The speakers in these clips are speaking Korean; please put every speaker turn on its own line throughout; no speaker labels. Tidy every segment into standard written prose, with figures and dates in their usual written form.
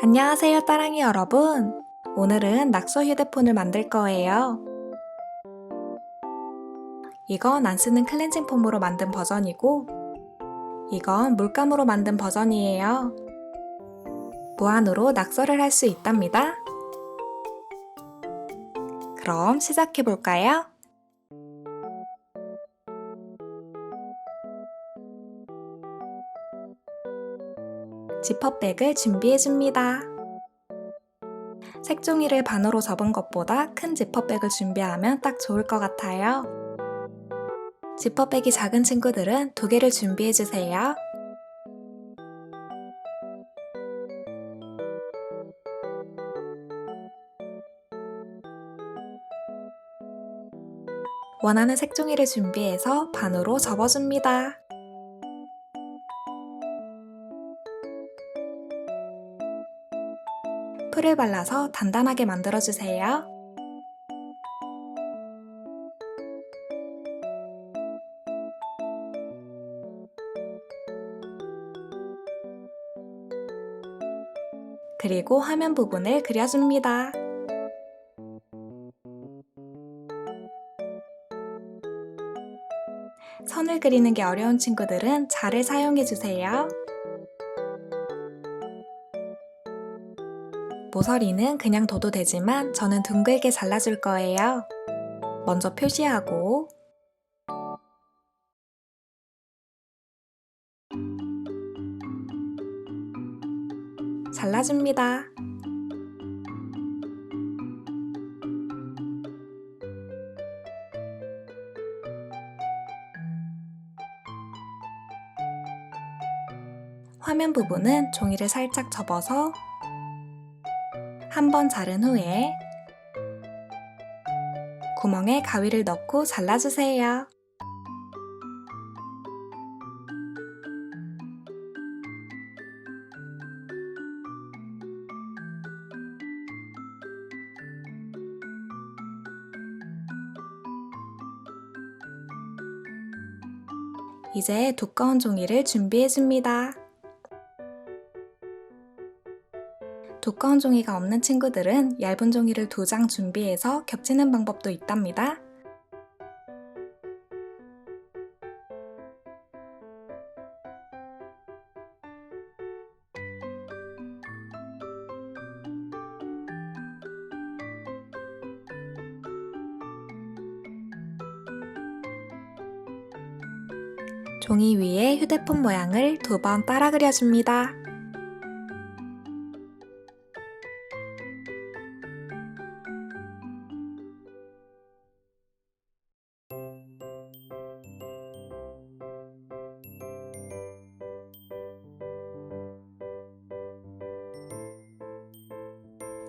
안녕하세요, 따랑이 여러분. 오늘은 낙서 휴대폰을 만들 거예요. 이건 안 쓰는 클렌징 폼으로 만든 버전이고, 이건 물감으로 만든 버전이에요. 무한으로 낙서를 할 수 있답니다. 그럼 시작해 볼까요? 지퍼백을 준비해 줍니다. 색종이를 반으로 접은 것보다 큰 지퍼백을 준비하면 딱 좋을 것 같아요. 지퍼백이 작은 친구들은 2개를 준비해 주세요. 원하는 색종이를 준비해서 반으로 접어줍니다. 풀을 발라서 단단하게 만들어주세요. 그리고 화면 부분을 그려줍니다. 선을 그리는 게 어려운 친구들은 자를 사용해주세요. 모서리는 그냥 둬도 되지만 저는 둥글게 잘라줄 거예요. 먼저 표시하고 잘라줍니다. 화면 부분은 종이를 살짝 접어서 한 번 자른 후에 구멍에 가위를 넣고 잘라주세요. 이제 두꺼운 종이를 준비해줍니다. 두꺼운 종이가 없는 친구들은 얇은 종이를 2장 준비해서 겹치는 방법도 있답니다. 종이 위에 휴대폰 모양을 2번 따라 그려줍니다.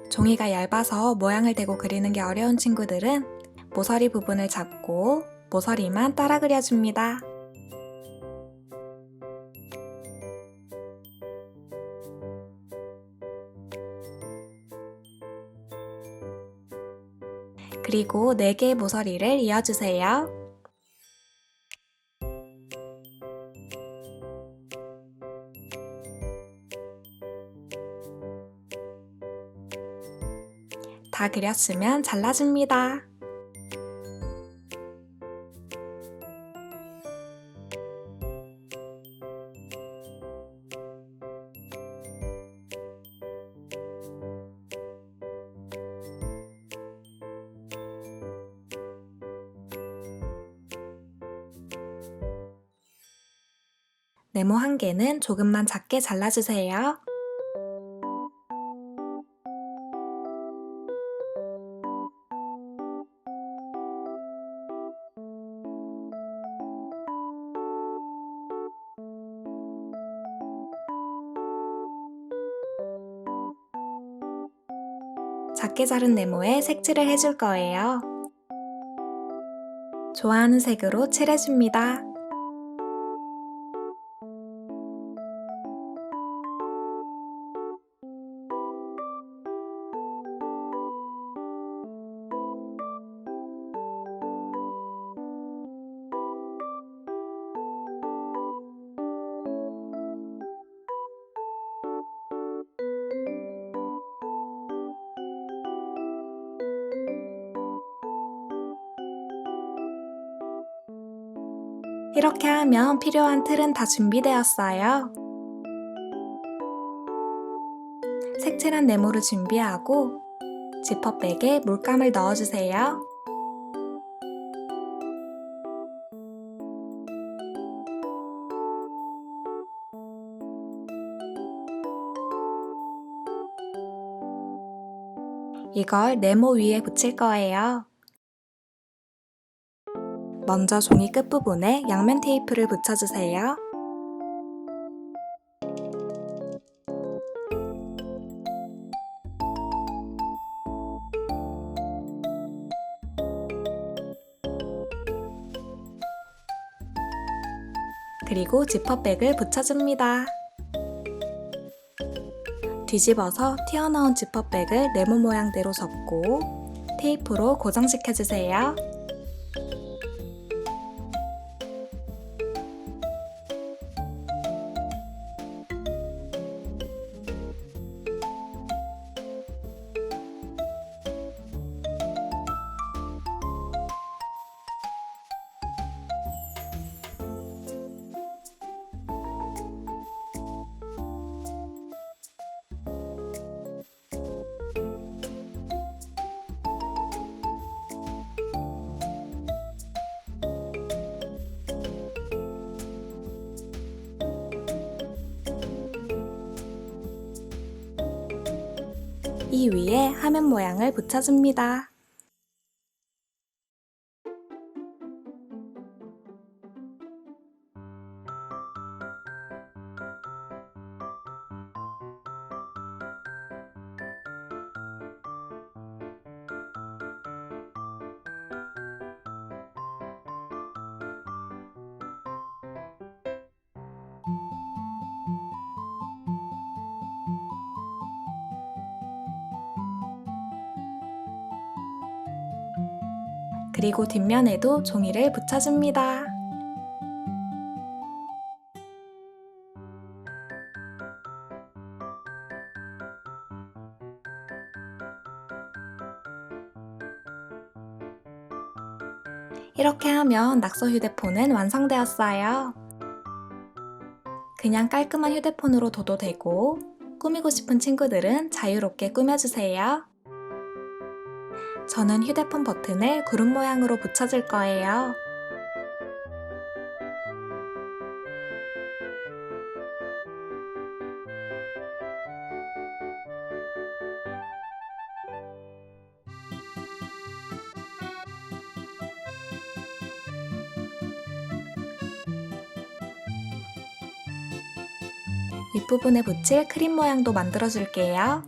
종이가 얇아서 모양을 대고 그리는 게 어려운 친구들은 모서리 부분을 잡고 모서리만 따라 그려줍니다. 그리고 4개의 모서리를 이어주세요. 다 그렸으면 잘라줍니다. 네모 1개는 조금만 작게 잘라주세요. 작게 자른 네모에 색칠을 해줄 거예요. 좋아하는 색으로 칠해줍니다. 이렇게 하면 필요한 틀은 다 준비되었어요. 색칠한 네모를 준비하고 지퍼백에 물감을 넣어주세요. 이걸 네모 위에 붙일 거예요. 먼저 종이 끝부분에 양면 테이프를 붙여주세요. 그리고 지퍼백을 붙여줍니다. 뒤집어서 튀어나온 지퍼백을 네모 모양대로 접고 테이프로 고정시켜주세요. 이 위에 화면 모양을 붙여줍니다. 그리고 뒷면에도 종이를 붙여줍니다. 이렇게 하면 낙서 휴대폰은 완성되었어요. 그냥 깔끔한 휴대폰으로 둬도 되고 꾸미고 싶은 친구들은 자유롭게 꾸며주세요. 저는 휴대폰 버튼을 구름 모양으로 붙여줄 거예요. 윗부분에 붙일 크림 모양도 만들어 줄게요.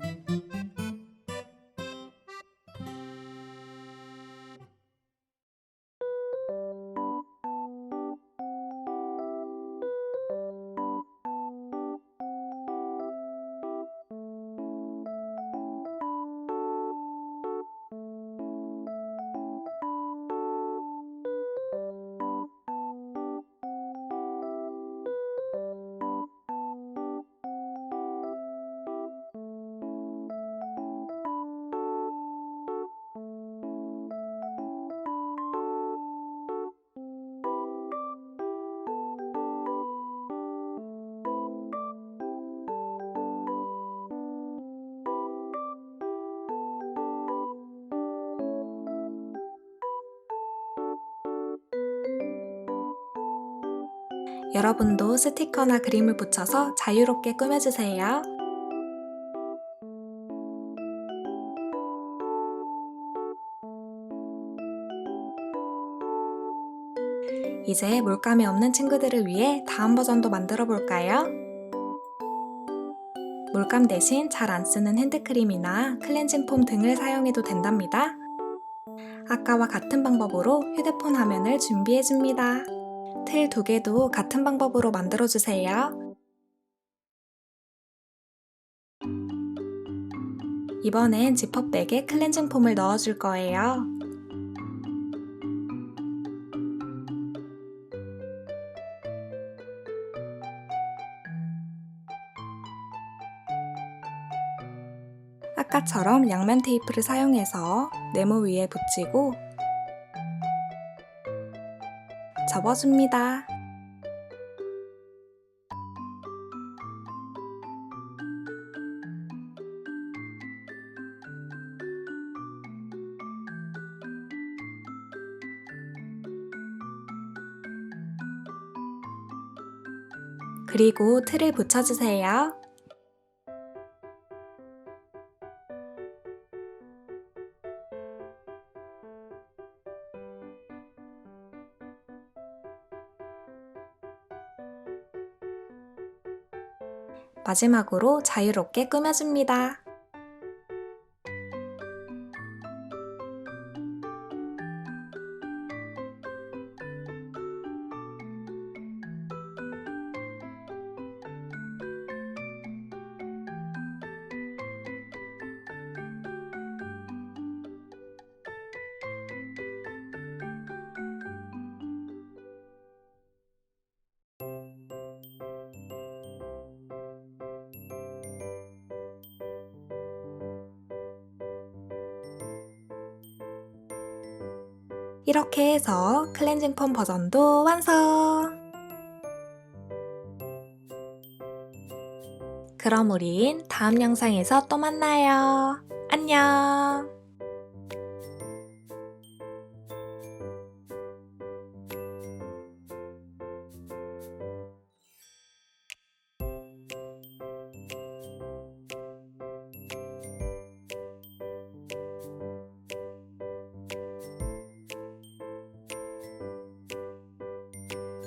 여러분도 스티커나 그림을 붙여서 자유롭게 꾸며주세요. 이제 물감이 없는 친구들을 위해 다음 버전도 만들어 볼까요? 물감 대신 잘 안 쓰는 핸드크림이나 클렌징 폼 등을 사용해도 된답니다. 아까와 같은 방법으로 휴대폰 화면을 준비해줍니다. 틀 2개도 같은 방법으로 만들어주세요. 이번엔 지퍼백에 클렌징 폼을 넣어줄 거예요. 아까처럼 양면 테이프를 사용해서 네모 위에 붙이고 접어줍니다. 그리고 틀을 붙여주세요. 마지막으로 자유롭게 꾸며줍니다. 이렇게 해서 클렌징 폼 버전도 완성! 그럼 우린 다음 영상에서 또 만나요. 안녕!